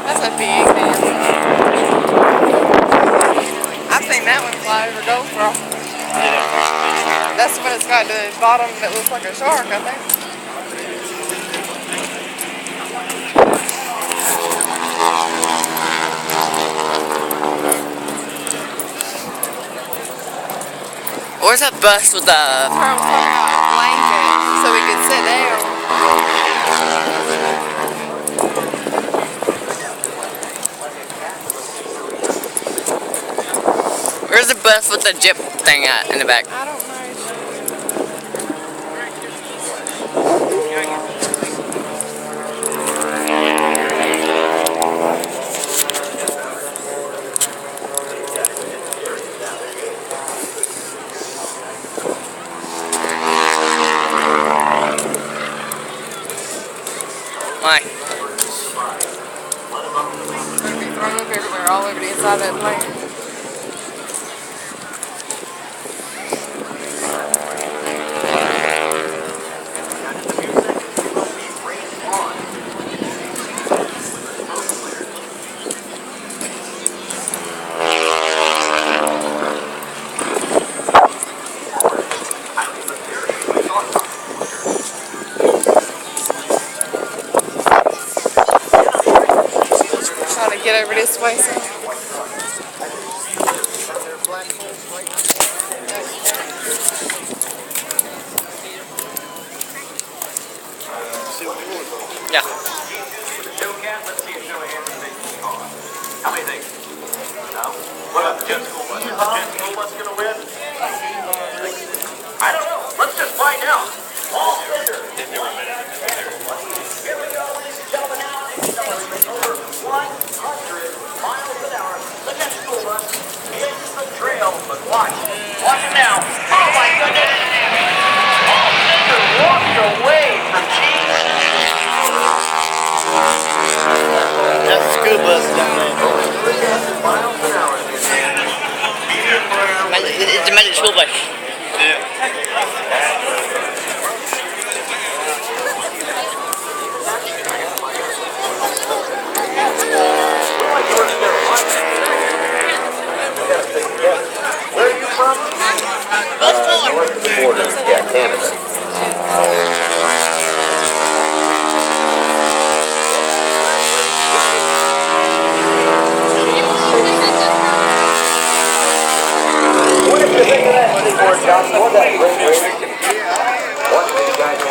That's a big man. I've seen that one fly over Goldspuro. That's when it's got the bottom that looks like a shark, I think. Where's that bus with the... Blanket so we could sit down. Where's the bus with the jip thing at in the back? I don't know. Why? They're gonna be thrown up everywhere, all over the inside of that plane. Trying to get over this way, so. Yeah. How many things? No? What up, Jet School Bus? Jet School Bus gonna win? I don't know. Let's just find out. All center. Here we go, ladies and gentlemen. Now, accelerating over 100 miles an hour. The Jet School Bus hits the trail, but watch. Watch it now. Oh my goodness. All center walked away from Chief. That's the school bus down there. Miles an hour. It's a magic school bus.